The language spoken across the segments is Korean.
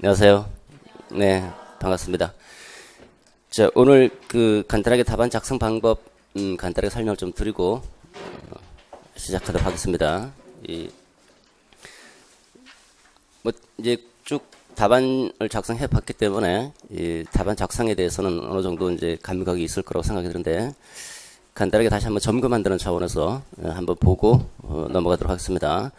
안녕하세요. 네, 반갑습니다. 자, 오늘 간단하게 답안 작성 방법 간단하게 설명을 좀 드리고 시작하도록 하겠습니다. 이제 쭉 답안을 작성해 봤기 때문에 이 답안 작성에 대해서는 어느 정도 이제 감각이 있을 거라고 생각이 드는데 간단하게 다시 한번 점검한다는 차원에서 한번 보고 넘어가도록 하겠습니다.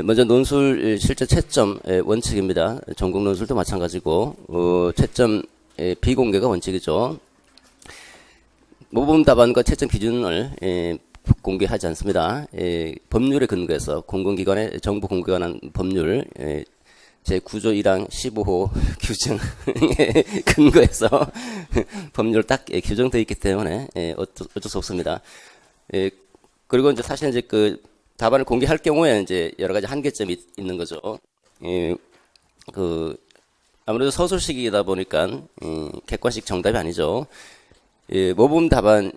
먼저 논술 실제 채점 원칙입니다. 전국 논술도 마찬가지고 채점 비공개가 원칙이죠. 모범 답안과 채점 기준을 공개하지 않습니다. 법률에 근거해서 공공기관의 정부 공개가 한 법률 제9조 1항 15호 규정에 근거해서 법률 딱 규정되어 있기 때문에 어쩔 수 없습니다. 그리고 이제 사실 이제 답안을 공개할 경우에 이제 여러 가지 한계점이 있는 거죠. 아무래도 서술식이다 보니까 객관식 정답이 아니죠. 모범 답안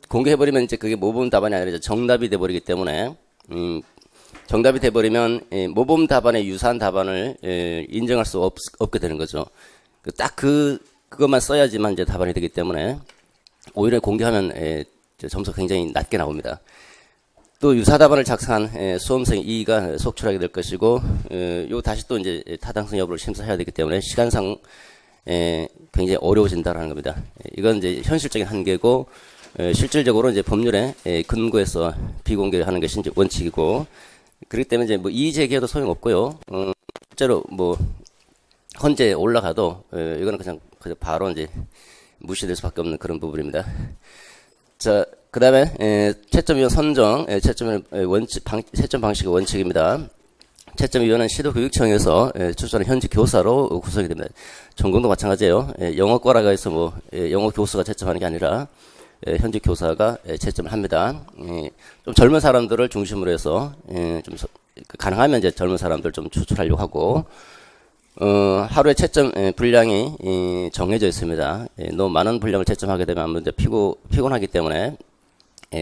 공개해버리면 이제 그게 모범 답안이 아니라 정답이 돼버리기 때문에 정답이 돼버리면 모범 답안에 유사한 답안을 인정할 수 없게 되는 거죠. 딱 그것만 써야지만 이제 답안이 되기 때문에 오히려 공개하면 점수가 굉장히 낮게 나옵니다. 또 유사 답안을 작성한 수험생 2가 속출하게 될 것이고, 요 다시 또 이제 타당성 여부를 심사해야 되기 때문에 시간상 굉장히 어려워진다라는 겁니다. 이건 이제 현실적인 한계고, 실질적으로 이제 법률에 근거해서 비공개하는 것이 이제 원칙이고, 그렇기 때문에 이제 이의 제기해도 소용없고요. 실제로 헌재 올라가도 이거는 그냥 바로 이제 무시될 수밖에 없는 그런 부분입니다. 자, 그 다음에 채점위원 선정, 채점 방식의 원칙입니다. 채점위원은 시도교육청에서 출소하는 현직 교사로 구성이 됩니다. 전공도 마찬가지예요. 영어과라고 해서 영어 교수가 채점하는 게 아니라 현직 교사가 채점을 합니다. 좀 젊은 사람들을 중심으로 해서 좀 가능하면 이제 젊은 사람들 좀 추출하려고 하고 하루에 채점 분량이 정해져 있습니다. 너무 많은 분량을 채점하게 되면 아무래도 피곤하기 때문에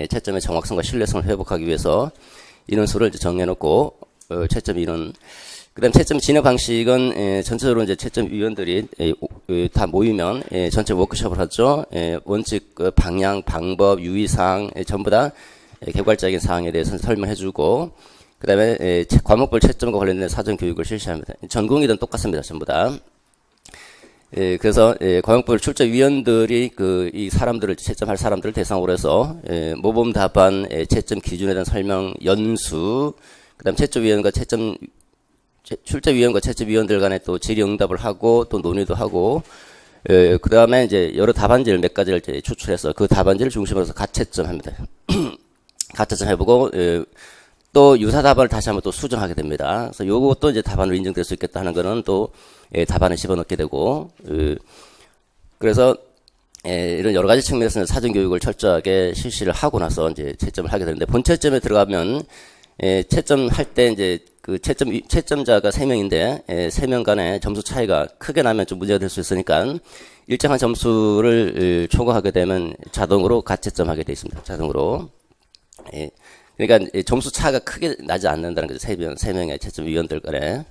채점의 정확성과 신뢰성을 회복하기 위해서 인원수를 이제 정해놓고 채점 인원, 그다음 채점 진행 방식은 전체적으로 이제 채점 위원들이 다 모이면 전체 워크숍을 하죠. 원칙, 방향, 방법, 유의사항 전부 다 개괄적인 사항에 대해서 설명해주고, 그다음에 과목별 채점과 관련된 사전 교육을 실시합니다. 전공이든 똑같습니다. 전부 다. 그래서 과목별 출제위원들이 이 사람들을 채점할 사람들을 대상으로 해서 모범 답안 채점 기준에 대한 설명 연수, 그다음 채점위원과 출제위원과 채점위원들 간에 또 질의응답을 하고 또 논의도 하고, 그다음에 이제 여러 답안지를 몇 가지를 이제 추출해서 그 답안지를 중심으로 해서 가채점합니다. 가채점 해보고 또 유사 답안을 다시 한번 또 수정하게 됩니다. 그래서 요것도 이제 답안으로 인정될 수 있겠다 하는 거는 또 답안을 집어넣게 되고, 그래서 이런 여러 가지 측면에서는 사전 교육을 철저하게 실시를 하고 나서 이제 채점을 하게 되는데, 본채점에 들어가면 채점할 때 이제 채점자가 3명인데 3명 간의 점수 차이가 크게 나면 좀 문제가 될 수 있으니까 일정한 점수를 초과하게 되면 자동으로 가채점하게 되어 있습니다. 자동으로. 그러니까 점수 차가 크게 나지 않는다는 거죠. 3명의 채점위원들 간에.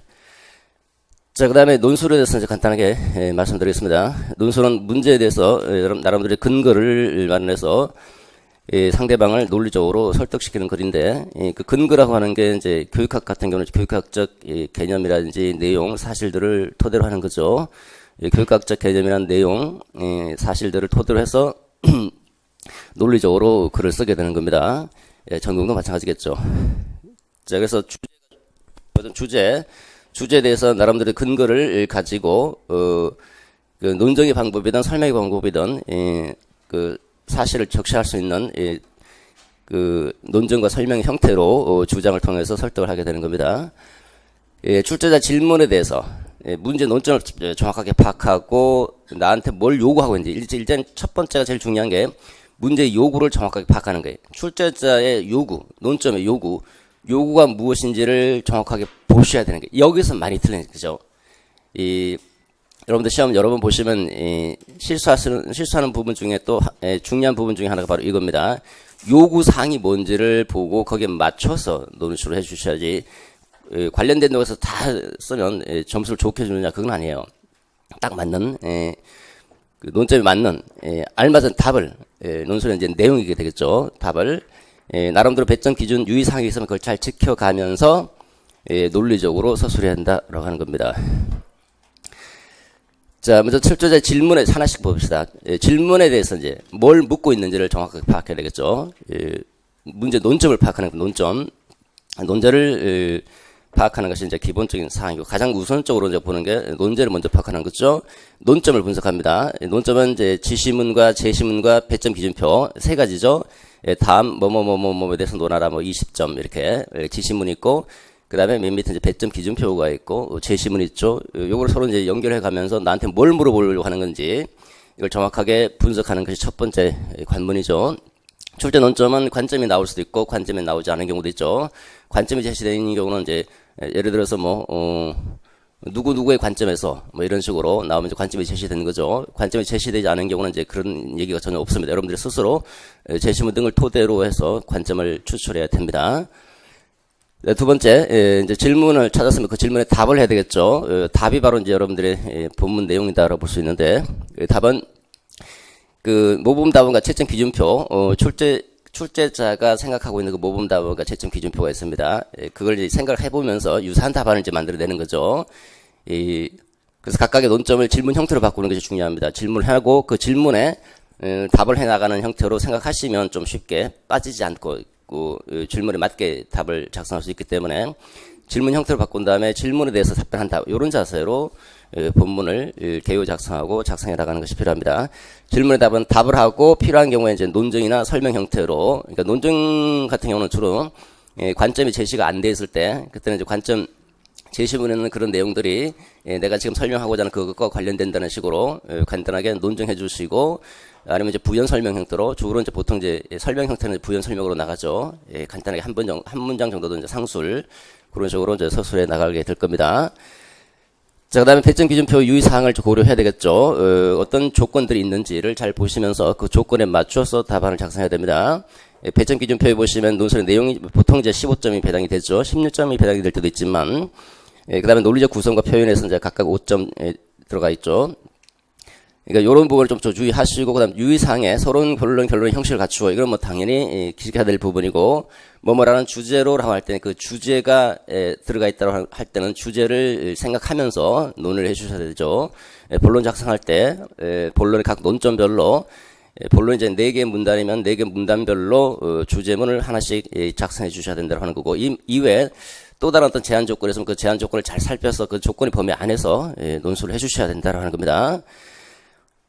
자, 그 다음에 논술에 대해서 이제 간단하게 말씀드리겠습니다. 논술은 문제에 대해서 나름대로의 근거를 마련해서 상대방을 논리적으로 설득시키는 글인데, 그 근거라고 하는 게 이제 교육학 같은 경우는 교육학적 개념이라든지 내용, 사실들을 토대로 하는 거죠. 교육학적 개념이라는 내용, 사실들을 토대로 해서 논리적으로 글을 쓰게 되는 겁니다. 전공도 마찬가지겠죠. 자, 그래서 주제에 대해서 나름대로 근거를 가지고 그 논정의 방법이든 설명의 방법이든 사실을 적시할 수 있는 그 논정과 설명의 형태로 주장을 통해서 설득을 하게 되는 겁니다. 출제자 질문에 대해서 문제 논점을 정확하게 파악하고 나한테 뭘 요구하고 있는지, 일단 첫 번째가 제일 중요한 게 문제의 요구를 정확하게 파악하는 거예요. 출제자의 요구, 논점의 요구가 무엇인지를 정확하게 보셔야 되는 거예요. 여기서 많이 틀리는 거죠. 여러분들 시험 여러 번 보시면 실수하는 부분 중에 또 중요한 부분 중에 하나가 바로 이겁니다. 요구사항이 뭔지를 보고 거기에 맞춰서 논술을 해주셔야지 관련된 내용에서 다 쓰면 점수를 좋게 주느냐 그건 아니에요. 딱 맞는 그 논점에 맞는 알맞은 답을 논술의 이제 내용이게 되겠죠. 답을 나름대로 배점 기준 유의사항이 있으면 그걸 잘 지켜가면서 논리적으로 서술해야 한다라고 하는 겁니다. 자, 먼저 출제자의 질문에 하나씩 봅시다. 질문에 대해서 이제 뭘 묻고 있는지를 정확하게 파악해야 되겠죠. 문제 논점을 파악하는 논점, 논제를 파악하는 것이 이제 기본적인 사항이고 가장 우선적으로 이제 보는 게 논제를 먼저 파악하는 거죠. 논점을 분석합니다. 논점은 이제 지시문과 제시문과 배점 기준표 세 가지죠. 다음 뭐뭐뭐뭐뭐에 대해서 논하라 뭐 20점 이렇게 지시문이 있고 그 다음에 맨 밑에 이제 배점 기준표가 있고 제시문이 있죠. 요걸 서로 이제 연결해 가면서 나한테 뭘 물어보려고 하는 건지 이걸 정확하게 분석하는 것이 첫 번째 관문이죠. 출제 논점은 관점이 나올 수도 있고 관점이 나오지 않은 경우도 있죠. 관점이 제시되는 경우는 이제 예를 들어서 누구누구의 관점에서 뭐 이런 식으로 나오면 이제 관점이 제시되는 거죠. 관점이 제시되지 않은 경우는 이제 그런 얘기가 전혀 없습니다. 여러분들이 스스로 제시문 등을 토대로 해서 관점을 추출해야 됩니다. 두 번째, 이제 질문을 찾았으면 그 질문에 답을 해야 되겠죠. 답이 바로 이제 여러분들의 본문 내용이다라고 볼 수 있는데, 답은 그 모범답안과 채점 기준표, 출제자가 생각하고 있는 그 모범답안과 채점 기준표가 있습니다. 그걸 이제 생각을 해보면서 유사한 답안을 이제 만들어내는 거죠. 그래서 각각의 논점을 질문 형태로 바꾸는 것이 중요합니다. 질문을 하고 그 질문에 답을 해나가는 형태로 생각하시면 좀 쉽게 빠지지 않고 질문에 맞게 답을 작성할 수 있기 때문에 질문 형태로 바꾼 다음에 질문에 대해서 답변한다. 이런 자세로 본문을 개요 작성하고 작성해 나가는 것이 필요합니다. 질문에 답은 답을 하고 필요한 경우에 이제 논증이나 설명 형태로, 그러니까 논증 같은 경우는 주로 관점이 제시가 안 돼 있을 때, 그때는 이제 관점 제시문에는 그런 내용들이 내가 지금 설명하고자 하는 그것과 관련된다는 식으로 간단하게 논증해 주시고, 아니면 이제 부연 설명 형태로, 주로 이제 보통 이제 설명 형태는 부연 설명으로 나가죠. 간단하게 한 문장 정도도 이제 상술, 그런 식으로 이제 서술해 나가게 될 겁니다. 자, 그 다음에 배점 기준표 유의사항을 고려해야 되겠죠. 어떤 조건들이 있는지를 잘 보시면서 그 조건에 맞춰서 답안을 작성해야 됩니다. 배점 기준표에 보시면 논술의 내용이 보통 이제 15점이 배당이 되죠. 16점이 배당이 될 때도 있지만, 그 다음에 논리적 구성과 표현에서 이제 각각 5점 들어가 있죠. 그러니까 이런 부분을 좀 주의하시고, 그다음 유의사항에 서론, 결론의 형식을 갖추어 이건 뭐 당연히 기억해야 될 부분이고, 뭐뭐라는 주제로라고 할 때는 그 주제가 들어가 있다고 할 때는 주제를 생각하면서 논의를 해주셔야 되죠. 본론 작성할 때 본론의 각 논점별로 본론 이제 4개 문단이면 4개 문단별로 주제문을 하나씩 작성해 주셔야 된다고 하는 거고, 이외에 또 다른 어떤 제한 조건이 있으면 그 제한 조건을 잘 살펴서 그 조건의 범위 안에서 논술을 해주셔야 된다고 하는 겁니다.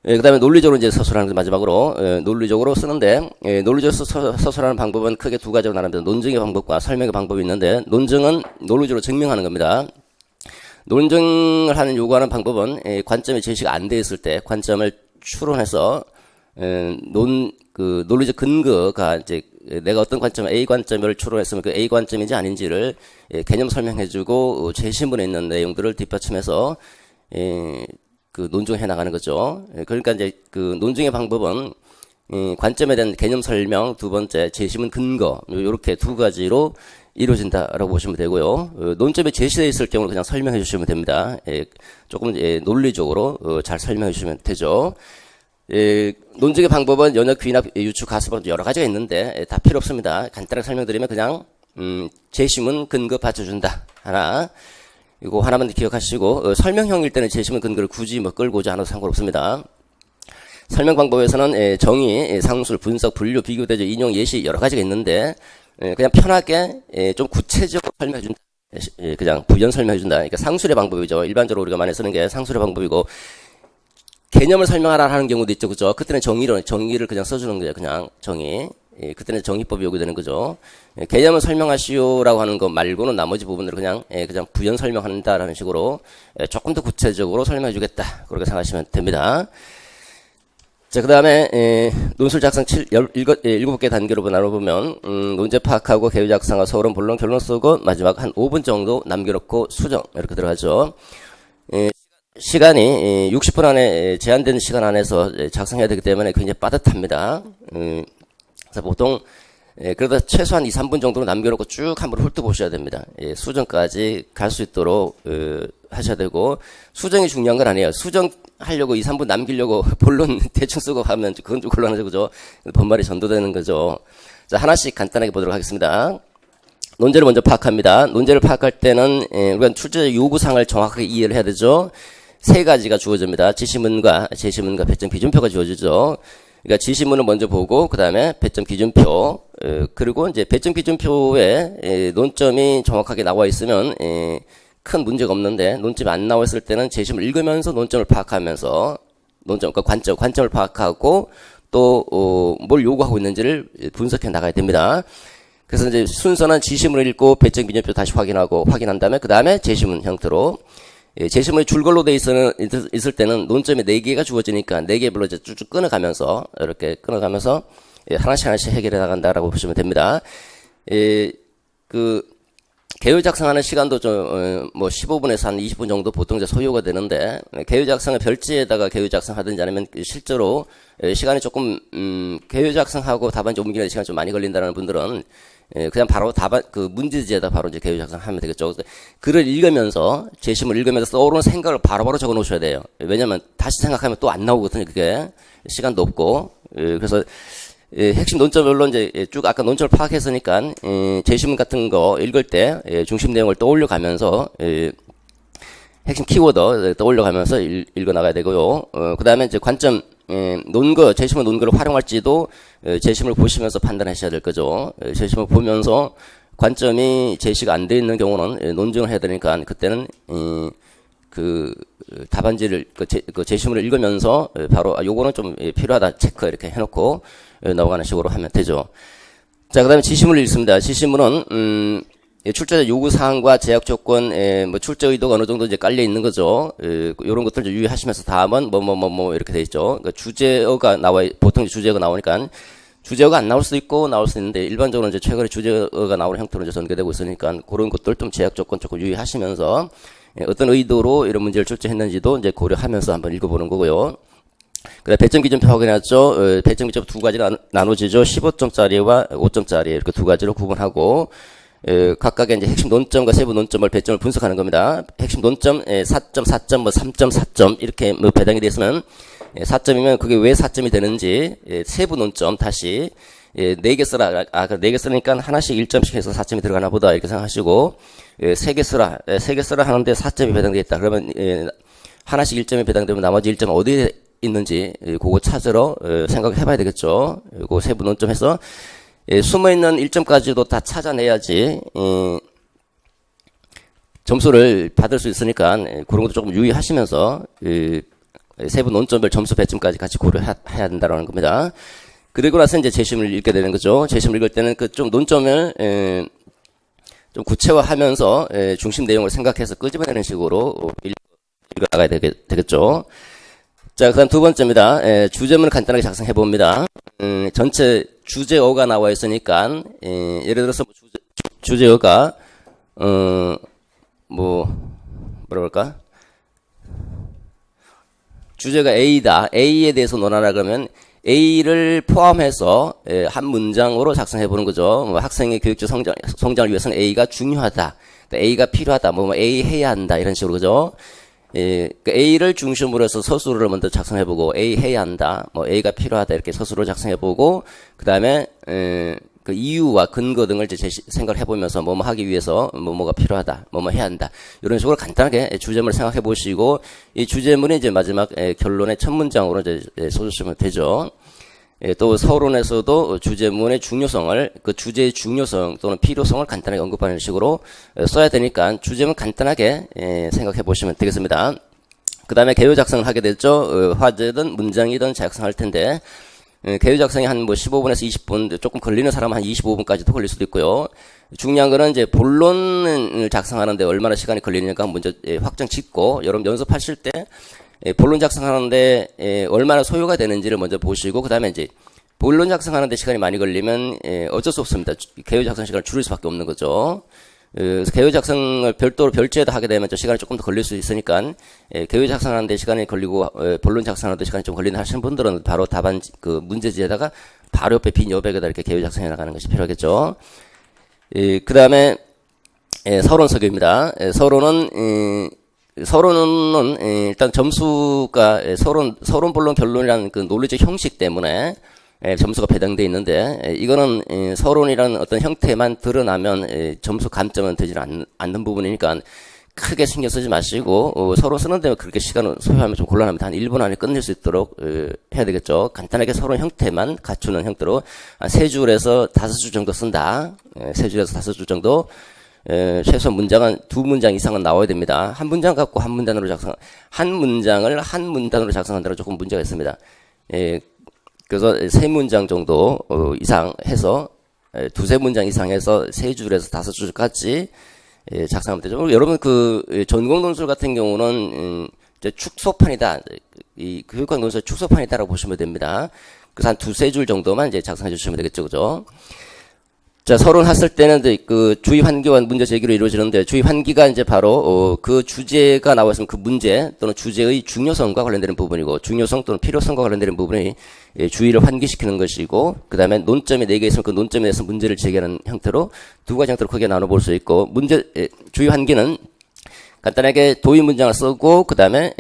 그 다음에 논리적으로 이제 서술하는 것 마지막으로, 논리적으로 쓰는데, 논리적으로 서술하는 방법은 크게 두 가지로 나눕니다. 논증의 방법과 설명의 방법이 있는데, 논증은 논리적으로 증명하는 겁니다. 논증을 하는 요구하는 방법은, 관점이 제시가 안 돼 있을 때, 관점을 추론해서, 논리적 근거가 이제, 내가 어떤 관점, A 관점을 추론했으면 그 A 관점인지 아닌지를 개념 설명해주고, 제시문에 있는 내용들을 뒷받침해서, 그 논증해 나가는 거죠. 그러니까 이제 그 논증의 방법은 관점에 대한 개념 설명, 두 번째 제시문 근거, 이렇게 두 가지로 이루어진다라고 보시면 되고요. 논점에 제시되어 있을 경우는 그냥 설명해 주시면 됩니다. 조금 논리적으로 잘 설명해 주시면 되죠. 논증의 방법은 연역, 귀납, 유추, 가습 여러 가지가 있는데 다 필요 없습니다. 간단하게 설명드리면 그냥 제시문 근거 받쳐준다 하나. 이거 하나만 기억하시고, 설명형일 때는 제시문 근거를 굳이 끌고자 않아도 상관없습니다. 설명 방법에서는 정의, 상술, 분석, 분류, 비교, 대조, 인용, 예시 여러 가지가 있는데, 그냥 편하게 좀 구체적으로 설명해준다. 그냥 부연 설명해준다. 그러니까 상술의 방법이죠. 일반적으로 우리가 많이 쓰는 게 상술의 방법이고, 개념을 설명하라 하는 경우도 있죠. 그죠? 그때는 정의를 그냥 써주는 거예요. 그냥 정의. 그때는 정의법이 요구되는 거죠. 개념을 설명하시오라고 하는 것 말고는 나머지 부분들을 그냥 부연 설명한다라는 식으로 조금 더 구체적으로 설명해 주겠다. 그렇게 생각하시면 됩니다. 자, 그 다음에 논술 작성 7개 단계로 나눠보면 논제 파악하고 개요 작성하고 서론, 본론, 결론 쓰고 마지막 한 5분 정도 남겨놓고 수정 이렇게 들어가죠. 시간이 60분 안에 제한된 시간 안에서 작성해야 되기 때문에 굉장히 빠듯합니다. 그래서 보통 그러다 최소한 2, 3분 정도로 남겨놓고 쭉 한번 훑어보셔야 됩니다. 수정까지 갈 수 있도록 하셔야 되고, 수정이 중요한 건 아니에요. 수정하려고 2, 3분 남기려고 본론 대충 쓰고 하면 그건 좀 곤란하죠, 그죠? 본말이 전도되는 거죠. 자, 하나씩 간단하게 보도록 하겠습니다. 논제를 먼저 파악합니다. 논제를 파악할 때는 우리가 출제 요구사항을 정확하게 이해를 해야 되죠. 세 가지가 주어집니다. 지시문과 제시문과 배점 기준표가 주어지죠. 그러니까 지시문을 먼저 보고 그 다음에 배점 기준표, 그리고 이제 배점 기준표에 논점이 정확하게 나와 있으면 큰 문제가 없는데, 논점이 안 나와 있을 때는 제시문을 읽으면서 논점을 파악하면서 그러니까 관점을 파악하고 또 뭘 요구하고 있는지를 분석해 나가야 됩니다. 그래서 이제 순서는 지시문을 읽고 배점 기준표 다시 확인한 다음에 그 다음에 제시문 형태로, 제시문이 줄글로 돼 있을 때는 논점이 4개가 주어지니까 4개별로 이제 쭉쭉 끊어가면서 하나씩 해결해 나간다라고 보시면 됩니다. 개요 작성하는 시간도 좀, 15분에서 한 20분 정도 보통 이제 소요가 되는데, 개요 작성을 별지에다가 개요 작성하든지 아니면 실제로 시간이 조금, 개요 작성하고 답안지 옮기는 시간이 좀 많이 걸린다는 분들은 그냥 바로 문제지에다 바로 이제 개요 작성하면 되겠죠. 글을 읽으면서, 제시문을 읽으면서 떠오르는 생각을 바로바로 적어 놓으셔야 돼요. 왜냐면 다시 생각하면 또 안 나오거든요, 그게. 시간도 없고. 그래서, 핵심 논점별로 이제 쭉 아까 논점을 파악했으니까, 제시문 같은 거 읽을 때, 중심 내용을 떠올려 가면서, 핵심 키워드 떠올려 가면서 읽어 나가야 되고요. 그 다음에 이제 관점, 제시문 논거를 활용할지도 제시문을 보시면서 판단하셔야 될 거죠. 제시문을 보면서 관점이 제시가 안 돼 있는 경우는 논증을 해야 되니까 그때는 답안지를 제시문을 읽으면서 바로 요거는 좀 필요하다 체크 이렇게 해놓고 넘어가는 식으로 하면 되죠. 자, 그다음에 지시문을 읽습니다. 지시문은 출제 요구 사항과 제약 조건, 출제 의도가 어느 정도 이제 깔려 있는 거죠. 이런 것들 좀 유의하시면서 다음은 이렇게 돼 있죠. 그러니까 주제어가 보통 주제어가 나오니까 주제어가 안 나올 수도 있고 나올 수 있는데, 일반적으로 이제 최근에 주제어가 나오는 형태로 이제 전개되고 있으니까 그런 것들 좀 제약 조건 조금 유의하시면서 어떤 의도로 이런 문제를 출제했는지도 이제 고려하면서 한번 읽어보는 거고요. 그다음 배점 기준표 확인했죠. 배점 기준표 두 가지로 나눠지죠. 15점짜리와 5점짜리 이렇게 두 가지로 구분하고, 각각의 이제 핵심 논점과 세부 논점을 배점을 분석하는 겁니다. 핵심 논점 4점, 4점, 3점, 4점 이렇게 배당이 되어 있으면 4점이면 그게 왜 4점이 되는지, 세부 논점 다시 4개 쓰라. 4개 쓰니까 하나씩 1점씩 해서 4점이 들어가나 보다 이렇게 생각하시고, 3개 쓰라 하는데 4점이 배당되어 있다. 그러면 하나씩 1점이 배당되면 나머지 1점은 어디에 있는지 그거 찾으러 생각해 봐야 되겠죠. 그 세부 논점에서 숨어있는 1점까지도 다 찾아내야지 점수를 받을 수 있으니까 그런 것도 조금 유의하시면서 세부 논점별 점수 배점까지 같이 고려해야 된다는 겁니다. 그리고 나서 이제 제시문을 읽게 되는 거죠. 제시문을 읽을 때는 좀 논점을 좀 구체화하면서 중심 내용을 생각해서 끄집어내는 식으로 읽어 나가야 되겠죠. 자, 그 다음 두 번째입니다. 주제문을 간단하게 작성해 봅니다. 전체 주제어가 나와 있으니까, 예를 들어서 주제어가, 뭐라 그럴까? 주제가 A다. A에 대해서 논하라 그러면 A를 포함해서 한 문장으로 작성해 보는 거죠. 학생의 교육적 성장을 위해서는 A가 중요하다. A가 필요하다. A 해야 한다. 이런 식으로 그죠? A를 중심으로 해서 서술을 먼저 작성해보고, A 해야 한다, A가 필요하다, 이렇게 서술을 작성해보고, 그 다음에, 그 이유와 근거 등을 이제 생각을 해보면서, 하기 위해서, 뭐가 필요하다, 해야 한다. 이런 식으로 간단하게 주제문을 생각해보시고, 이 주제문이 이제 마지막 결론의 첫 문장으로 이제 써주시면 되죠. 또 서론에서도 주제문의 중요성을, 그 주제의 중요성 또는 필요성을 간단하게 언급하는 식으로 써야 되니까 주제문 간단하게 생각해 보시면 되겠습니다. 그 다음에 개요 작성을 하게 됐죠. 화제든 문장이든 작성할 텐데, 개요 작성이 한 15분에서 20분, 조금 걸리는 사람은 한 25분까지도 걸릴 수도 있고요. 중요한 거는 이제 본론을 작성하는데 얼마나 시간이 걸리니까 먼저 확정 짓고, 여러분 연습하실 때 본론 작성하는데 얼마나 소요가 되는지를 먼저 보시고, 그 다음에 이제 본론 작성하는데 시간이 많이 걸리면 어쩔 수 없습니다. 개요 작성 시간을 줄일 수밖에 없는 거죠. 그래서 개요 작성을 별도로 별지에다 하게 되면 시간이 조금 더 걸릴 수 있으니까, 개요 작성하는데 시간이 걸리고 본론 작성하는데 시간이 좀 걸리는 하시는 분들은 바로 답안 문제지에다가 바로 옆에 빈 여백에다 이렇게 개요 작성해 나가는 것이 필요하겠죠. 그 다음에 서론서기입니다. 서론은 일단 점수가 서론 본론 결론이라는 그 논리적 형식 때문에 점수가 배당돼 있는데 이거는 서론이라는 어떤 형태만 드러나면 점수 감점은 되지 않는 부분이니까 크게 신경 쓰지 마시고 서론 쓰는데 그렇게 시간을 소요하면 좀 곤란합니다. 한 1분 안에 끝낼 수 있도록 해야 되겠죠. 간단하게 서론 형태만 갖추는 형태로 한 3줄에서 5줄 정도 쓴다. 3줄에서 5줄 정도. 최소 문장은 2문장 이상은 나와야 됩니다. 한 문장 갖고 한 문단으로 한 문장을 한 문단으로 작성한다는 조금 문제가 있습니다. 그래서 3문장 정도 이상 해서 2-3문장 이상 해서 3줄에서 5줄까지 작성하면 되죠. 여러분 전공 논술 같은 경우는 이제 축소판이다. 이 교육학 논술 축소판이다라고 보시면 됩니다. 그래서 한 2-3줄 정도만 이제 작성해 주시면 되겠죠. 그죠? 자, 서론 했을 때는 그 주의 환기와 문제 제기로 이루어지는데 주의 환기가 이제 바로 그 주제가 나와 있으면 그 문제 또는 주제의 중요성과 관련되는 부분이고 중요성 또는 필요성과 관련되는 부분이 주의를 환기시키는 것이고 그다음에 논점이 4개 있으면 그 논점에 대해서 문제를 제기하는 형태로 두 가지 형태로 크게 나눠 볼 수 있고 주의 환기는 간단하게 도의 문장을 쓰고 그다음에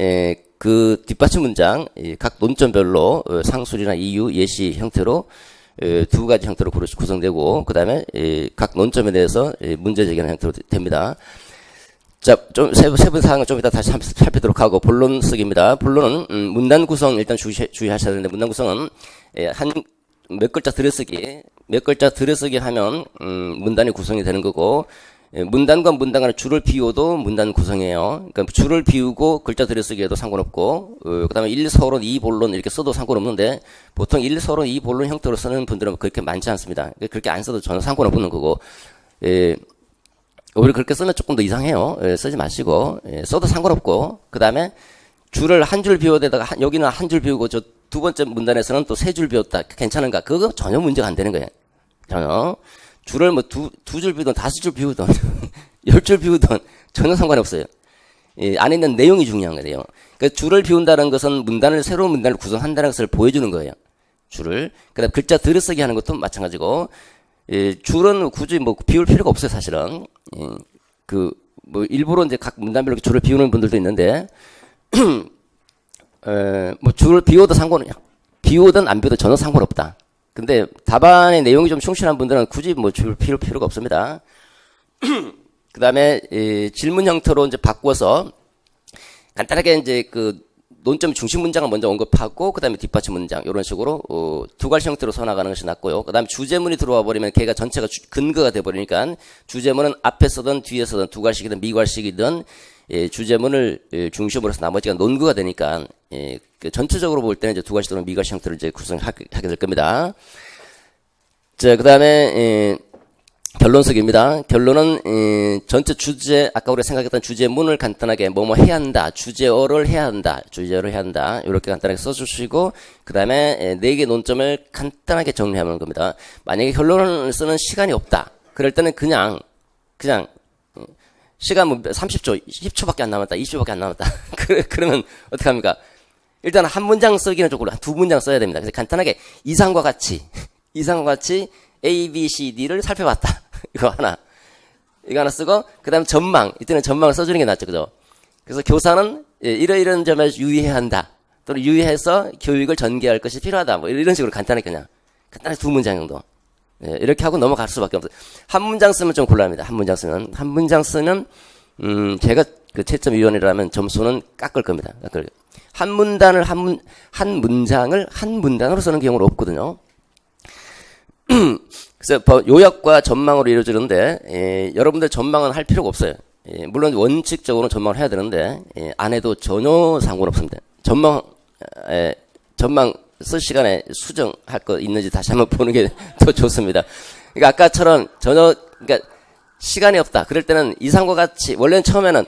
그 뒷받침 문장 각 논점별로 상술이나 이유, 예시 형태로 2가지 형태로 구성되고 그 다음에 각 논점에 대해서 문제 제기하는 형태로 됩니다. 자, 좀 세부 사항은 좀 이따 다시 살피도록 하고 본론 쓰기입니다. 본론은 문단 구성 일단 주의하셔야 되는데 문단 구성은 한 몇 글자 들여쓰기 하면 문단이 구성이 되는 거고 문단과 문단 간의 줄을 비워도 문단 구성이에요. 그러니까 줄을 비우고 글자 들여쓰기 해도 상관없고 그 다음에 1서론 2본론 이렇게 써도 상관없는데 보통 1서론 2본론 형태로 쓰는 분들은 그렇게 많지 않습니다. 그렇게 안 써도 전혀 상관없는 거고 오히려 그렇게 쓰면 조금 더 이상해요. 쓰지 마시고 써도 상관없고 그 다음에 줄을 한 줄 비워대다가 여기는 한 줄 비우고 저 두 번째 문단에서는 또 3줄 비웠다. 괜찮은가? 그거 전혀 문제가 안 되는 거예요. 전혀. 줄을 뭐 두 줄 비우든 5줄 비우든 10줄 비우든 전혀 상관이 없어요. 안에 있는 내용이 중요한 거예요. 그러니까 줄을 비운다는 것은 새로운 문단을 구성한다는 것을 보여주는 거예요. 줄을. 그다음 글자 들여쓰기 하는 것도 마찬가지고 줄은 굳이 뭐 비울 필요가 없어요, 사실은. 뭐 일부러 이제 각 문단별로 줄을 비우는 분들도 있는데 뭐 줄을 비워도 비우든 안 비워도 전혀 상관없다. 근데 답안의 내용이 좀 충실한 분들은 굳이 뭐 줄 비울 필요가 없습니다. 그 다음에 질문 형태로 이제 바꿔서 간단하게 이제 그 논점 중심 문장을 먼저 언급하고 그 다음에 뒷받침 문장 이런 식으로 2가지 형태로 써나가는 것이 낫고요. 그 다음에 주제문이 들어와 버리면 걔가 전체가 근거가 돼 버리니까 주제문은 앞에 서든 뒤에 서든 2갈씩이든 미갈씩이든 주제문을 중심으로 해서 나머지가 논거가 되니까 전체적으로 볼 때는 이제 2가지 또는 미갈식 형태를 이제 구성하게 될 겁니다. 자, 그 다음에 결론 쓰기입니다. 결론은 전체 주제 아까 우리가 생각했던 주제문을 간단하게 뭐뭐 해야 한다, 주제어를 해야 한다 이렇게 간단하게 써주시고 그 다음에 4개 논점을 간단하게 정리하는 겁니다. 만약에 결론을 쓰는 시간이 없다. 그럴 때는 그냥 시간 뭐 30초, 10초밖에 안 남았다, 20초밖에 안 남았다. 그러면 어떻게 합니까? 일단 한 문장 쓰기는 조금 2문장 써야 됩니다. 그래서 간단하게 이상과 같이 A, B, C, D를 살펴봤다. 이거 하나 쓰고 그 다음 전망. 이때는 전망을 써주는 게 낫죠, 그죠? 그래서 교사는 이런 점에 유의해야 한다. 또는 유의해서 교육을 전개할 것이 필요하다. 뭐 이런 식으로 간단하게 2문장 정도. 이렇게 하고 넘어갈 수밖에 없어요. 한 문장 쓰면 좀 곤란합니다. 한 문장 쓰면 제가 그 채점위원이라면 점수는 깎을 겁니다. 한 문장을 한 문단으로 쓰는 경우는 없거든요. 그래서 요약과 전망으로 이루어지는데 여러분들 전망은 할 필요가 없어요. 물론 원칙적으로는 전망을 해야 되는데 안 해도 전혀 상관없습니다. 전망 쓸 시간에 수정할 거 있는지 다시 한번 보는 게 더 좋습니다. 그러니까 아까처럼 그러니까 시간이 없다. 그럴 때는 이상과 같이 원래는 처음에는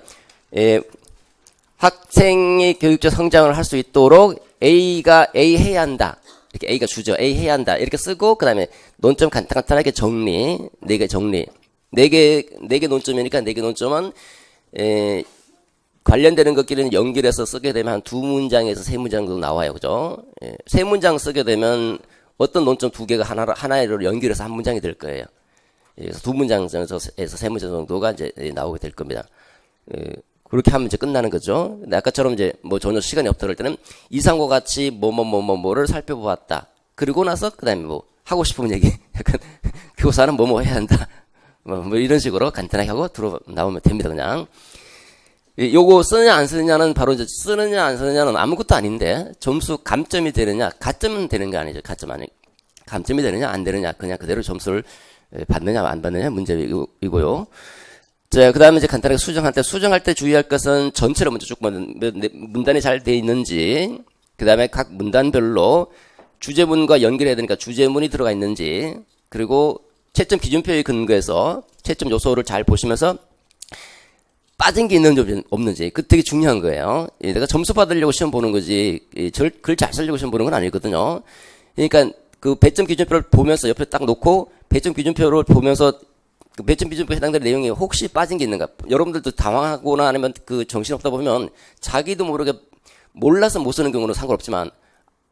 학생이 교육적 성장을 할 수 있도록 A가 A 해야 한다. 이렇게 A가 주죠. A 해야 한다. 이렇게 쓰고 그다음에 논점 간단하게 정리. 4개 정리. 4개 논점이니까 4개 논점은 관련되는 것끼리는 연결해서 쓰게 되면 한 2문장에서 3문장 정도 나와요. 그죠? 3문장 쓰게 되면 어떤 논점 두 개가 하나로 연결해서 한 문장이 될 거예요. 그래서 두 문장에서 세 문장 정도가 이제 나오게 될 겁니다. 그렇게 하면 이제 끝나는 거죠. 근데 아까처럼 이제 뭐 전혀 시간이 없다 그럴 때는 이상과 같이 뭐를 살펴보았다. 그리고 나서 그다음에 뭐 하고 싶은 얘기, 약간 교사는 뭐뭐 해야 한다. 뭐 이런 식으로 간단하게 하고 나오면 됩니다. 그냥. 요거 쓰느냐 안 쓰느냐는 바로 이제 쓰느냐 안 쓰느냐는 아무것도 아닌데 점수 감점이 되느냐 가점은 되는 게 아니죠. 감점이 되느냐 안 되느냐 그냥 그대로 점수를 받느냐 안 받느냐 문제이고요. 자, 그 다음에 이제 간단하게 수정할 때 주의할 것은 전체로 먼저 쭉 문단이 잘 돼 있는지, 그 다음에 각 문단별로 주제문과 연결해야 되니까 주제문이 들어가 있는지, 그리고 채점 기준표에 근거해서 채점 요소를 잘 보시면서 빠진 게 있는지 없는지, 그 되게 중요한 거예요. 내가 점수 받으려고 시험 보는 거지, 글 잘 쓰려고 시험 보는 건 아니거든요. 그러니까 그 배점 기준표를 보면서 옆에 딱 놓고 배점 기준표를 보면서 그 배점 기준표에 해당되는 내용이 혹시 빠진 게 있는가? 여러분들도 당황하거나 아니면 그 정신없다 보면 자기도 모르게 몰라서 못 쓰는 경우는 상관없지만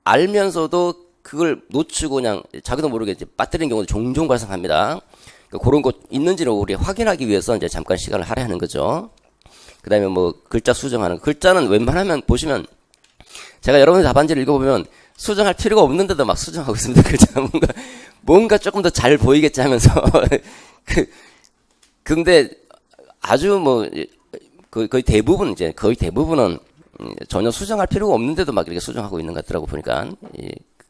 알면서도 그걸 놓치고 그냥 자기도 모르게 이제 빠뜨리는 경우도 종종 발생합니다. 그러니까 그런 거 있는지를 우리 확인하기 위해서 이제 잠깐 시간을 할애하는 거죠. 그 다음에 뭐 글자 수정하는 글자는 웬만하면 보시면 제가 여러분의 답안지를 읽어보면 수정할 필요가 없는데도 막 수정하고 있습니다. 글자가 뭔가 조금 더 잘 보이겠지 하면서 근데 아주 뭐 거의 대부분은 전혀 수정할 필요가 없는데도 막 이렇게 수정하고 있는 것 같더라고 보니까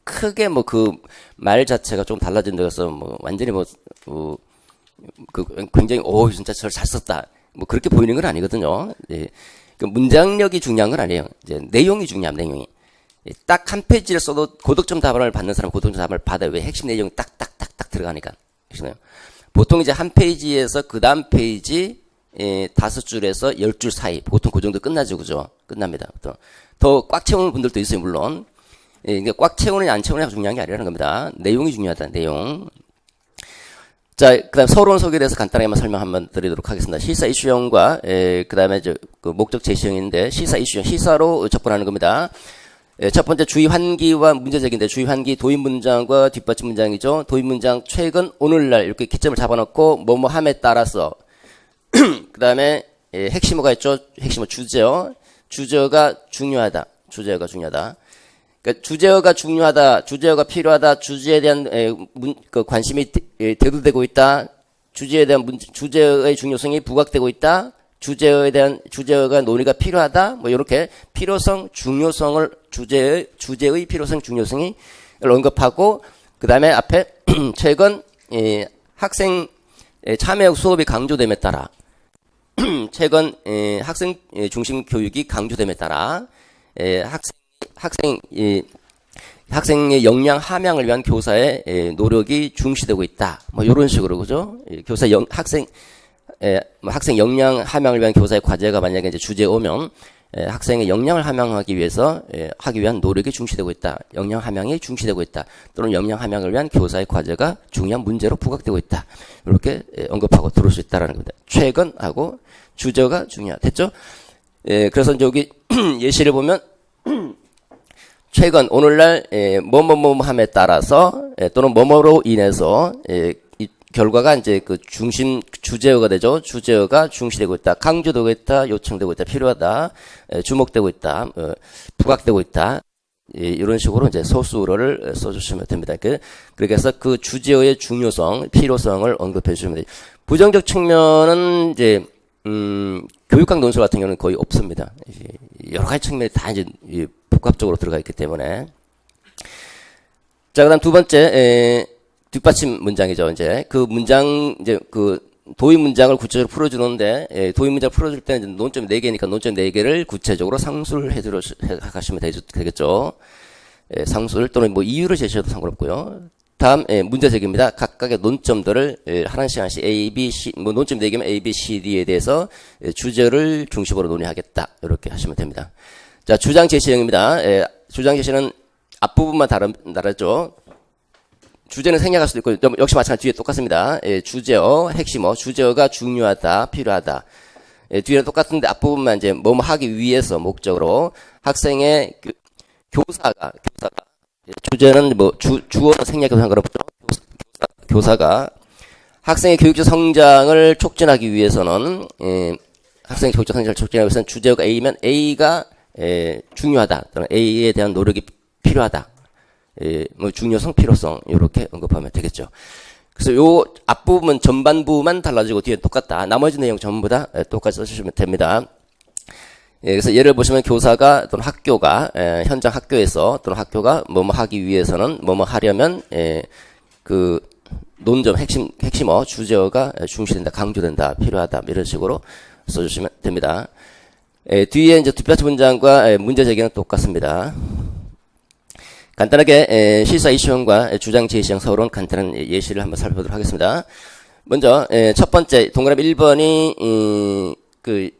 크게 뭐 그 말 자체가 좀 달라진다고 뭐 완전히 굉장히 진짜 저를 잘 썼다 뭐 그렇게 보이는 건 아니거든요. 그 문장력이 중요한 건 아니에요. 이제 내용이 중요합니다. 내용이 딱 한 페이지를 써도 고득점 답안을 받는 사람은 고득점 답안을 받아요. 왜? 핵심 내용이 딱딱딱딱 들어가니까. 그렇잖아요. 보통 이제 한 페이지에서 그 다음 페이지 5줄에서 10줄 사이 보통 그 정도 끝나죠. 그죠? 끝납니다. 더 꽉 채우는 분들도 있어요. 물론. 그러니까 꽉 채우느냐 안 채우느냐가 중요한 게 아니라는 겁니다. 내용이 중요하다. 내용. 자, 그 다음 서론 소개에 대해서 간단하게만 설명 한번 드리도록 하겠습니다. 시사 이슈형과 그 다음에 그 목적 제시형인데 시사 이슈형, 시사로 접근하는 겁니다. 첫 번째 주의 환기와 문제제기인데 주의 환기 도입 문장과 뒷받침 문장이죠. 도입 문장 최근 오늘날 이렇게 기점을 잡아놓고 뭐뭐함에 따라서 그 다음에 핵심어가 있죠. 핵심어 주제어. 주제어가 중요하다. 그러니까 주제어가 중요하다. 주제어가 필요하다. 주제에 대한 관심이 대두되고 있다. 주제에 대한 주제어의 중요성이 부각되고 있다. 주제어가 논의가 필요하다. 뭐 이렇게 필요성, 중요성을 주제의 필요성, 중요성이 언급하고 그 다음에 앞에 최근 학생 참여 수업이 강조됨에 따라 최근 학생 중심 교육이 강조됨에 따라 학생의 역량 함양을 위한 교사의 노력이 중시되고 있다. 뭐 이런 식으로 그죠? 학생 역량 함양을 위한 교사의 과제가 만약에 이제 주제에 오면 학생의 역량을 함양하기 위해서 하기 위한 노력이 중시되고 있다. 역량 함양이 중시되고 있다. 또는 역량 함양을 위한 교사의 과제가 중요한 문제로 부각되고 있다. 이렇게 언급하고 들을 수 있다라는 겁니다. 최근하고 주제가 중요하다. 됐죠? 그래서 여기 예시를 보면 최근 오늘날 뭐뭐뭐함에 따라서 또는 뭐뭐로 인해서 결과가 이제 그 중심 주제어가 되죠. 주제어가 중시되고 있다. 강조되고 있다. 요청되고 있다. 필요하다. 주목되고 있다. 부각되고 있다. 이런 식으로 이제 소수어를 써주시면 됩니다. 그래서 그 주제어의 중요성, 필요성을 언급해 주시면 돼요. 부정적 측면은 이제 교육학 논술 같은 경우는 거의 없습니다. 여러 가지 측면이 다 이제 복합적으로 들어가 있기 때문에. 자, 그다음 두 번째 뒷받침 문장이죠. 이제 그 문장 이제 그 도입 문장을 구체적으로 풀어주는데 도입 문장 풀어줄 때는 논점 4개니까 논점 4개를 구체적으로 상술해 가시면 되겠죠. 상술 또는 뭐 이유를 제시해도 상관없고요. 다음 문제 제기입니다. 각각의 논점들을 하나씩 A, B, C 뭐 논점 4개면 A, B, C, D에 대해서 주제를 중심으로 논의하겠다. 이렇게 하시면 됩니다. 자, 주장 제시형입니다. 주장 제시는 앞부분만 다르죠. 주제는 생략할 수도 있고 역시 마찬가지 뒤에 똑같습니다. 주제어, 핵심어, 주제어가 중요하다, 필요하다. 뒤에는 똑같은데 앞부분만 이제 뭐뭐 하기 위해서 목적으로 학생의 교사가 주제는 뭐 주어 생략해도 상관없죠. 교사가 학생의 교육적 성장을 촉진하기 위해서는 학생의 교육적 성장을 촉진하기 위해서는 주제어가 A면 A가 중요하다 또는 A에 대한 노력이 필요하다. 뭐 중요성, 필요성 이렇게 언급하면 되겠죠. 그래서 요 앞부분 전반부만 달라지고 뒤에 똑같다. 나머지 내용 전부 다 똑같이 써주시면 됩니다. 그래서 예를 보시면 교사가 또는 학교가 현장 학교에서 또는 학교가 뭐뭐 하기 위해서는 뭐뭐 하려면 그 논점 핵심어 주제어가 중시된다, 강조된다, 필요하다 이런 식으로 써주시면 됩니다. 뒤에 이제 뒷받침 문장과 문제 제기는 똑같습니다. 간단하게 실사 이슈형과 주장 제시형 서론 간단한 예시를 한번 살펴보도록 하겠습니다. 먼저 첫 번째 동그라미 1번이 그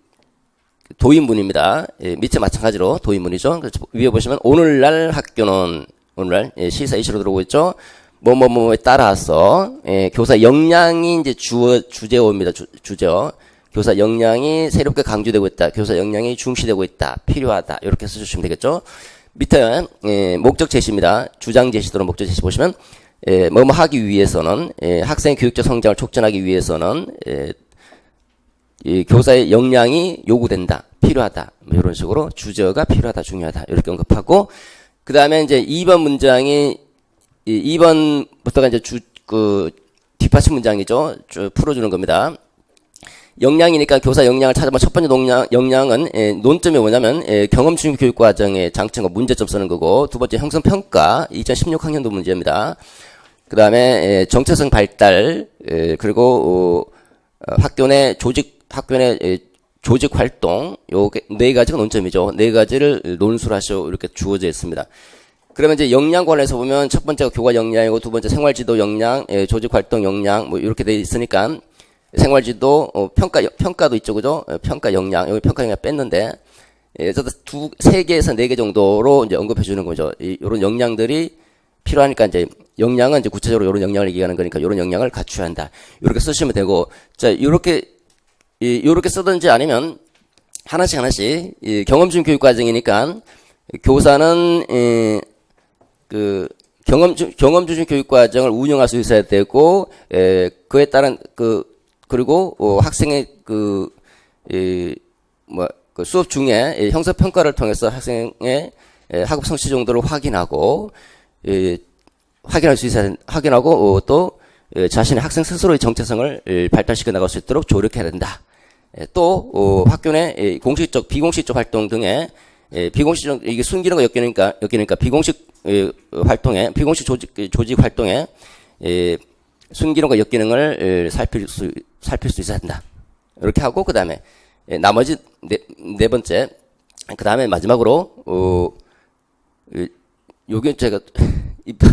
도입문입니다. 밑에 마찬가지로 도입문이죠. 그래서 위에 보시면 오늘날 학교는 오늘날 실사 이슈로 들어오고 있죠. 뭐뭐뭐에 따라서 교사 역량이 이제 주제어입니다. 주제어. 교사 역량이 새롭게 강조되고 있다. 교사 역량이 중시되고 있다. 필요하다. 이렇게 써주시면 되겠죠. 밑에 목적 제시입니다. 주장 제시 또는 목적 제시 보시면 뭐뭐 하기 위해서는 학생의 교육적 성장을 촉진하기 위해서는 이 교사의 역량이 요구된다. 필요하다. 뭐 이런 식으로 주제어가 필요하다. 중요하다. 이렇게 언급하고 그 다음에 이제 2번 문장이 2번부터가 이제 뒷받침 문장이죠. 쭉 풀어주는 겁니다. 역량이니까 교사 역량을 찾아보면 첫 번째 역량은 논점이 뭐냐면 경험 중심 교육 과정의 장점과 문제점 쓰는 거고 두 번째 형성 평가 2016학년도 문제입니다. 그 다음에 정체성 발달 그리고 학교 내 조직 활동 요 네 가지가 논점이죠. 네 가지를 논술 하시오 이렇게 주어져 있습니다. 그러면 이제 역량 관련해서 보면 첫 번째가 교과 역량이고 두 번째 생활지도 역량, 조직 활동 역량 뭐 이렇게 돼 있으니까 생활지도 평가도 있죠, 그죠? 평가 역량 여기 평가 역량 뺐는데 세 개에서 네 개 정도로 이제 언급해 주는 거죠. 이런 역량들이 필요하니까 이제 역량은 이제 구체적으로 이런 역량을 얘기하는 거니까 이런 역량을 갖춰야 한다. 이렇게 쓰시면 되고 자 이렇게 쓰든지 아니면 하나씩 경험 중심 교육 과정이니까 교사는 그 경험 중심 교육 과정을 운영할 수 있어야 되고 그에 따른 그리고 학생의 수업 중에 형사 평가를 통해서 학생의 학업 성취 정도를 확인하고 확인하고 또 자신의 학생 스스로의 정체성을 발달시켜 나갈 수 있도록 조력해야 된다. 또 학교 내 공식적 비공식적 활동 등의 비공식적 이게 순기능과 엮이니까 비공식 활동에 비공식 조직 활동에 순기능과 역기능을 살필 수 있어야 한다. 이렇게 하고 그 다음에 나머지 네 번째 그 다음에 마지막으로 요게 제가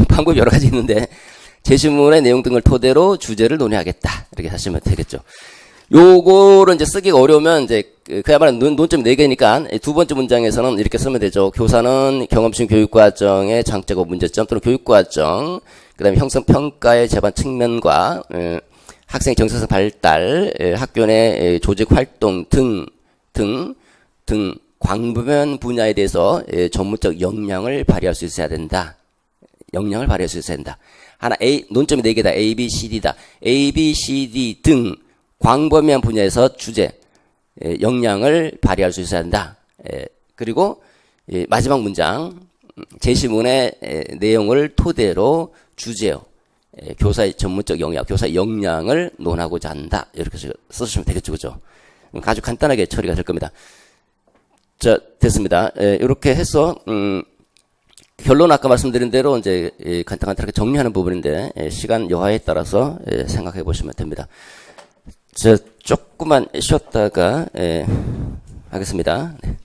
방법이 여러 가지 있는데 제시문의 내용 등을 토대로 주제를 논의하겠다 이렇게 하시면 되겠죠. 요거를 이제 쓰기가 어려우면 이제 그야말로 논점이 4개니까 두 번째 문장에서는 이렇게 쓰면 되죠. 교사는 경험중 교육과정의 장점과 문제점 또는 교육과정 그 다음에 형성평가의 제반 측면과 학생의 정체성 발달 학교 내 조직활동 등 광범위한 분야에 대해서 전문적 역량을 발휘할 수 있어야 된다. 역량을 발휘할 수 있어야 된다. 하나 논점이 4개다. A, B, C, D다. A, B, C, D 등 광범위한 분야에서 주제 역량을 발휘할 수 있어야 한다. 그리고 마지막 문장 제시문의 내용을 토대로 주제어 교사의 전문적 역량, 교사의 역량을 논하고자 한다. 이렇게 써주시면 되겠죠, 그죠? 아주 간단하게 처리가 될 겁니다. 자, 됐습니다. 이렇게 해서 결론 아까 말씀드린 대로 이제 간단하게 정리하는 부분인데 시간 여하에 따라서 생각해 보시면 됩니다. 자, 조금만 쉬었다가 하겠습니다. 네.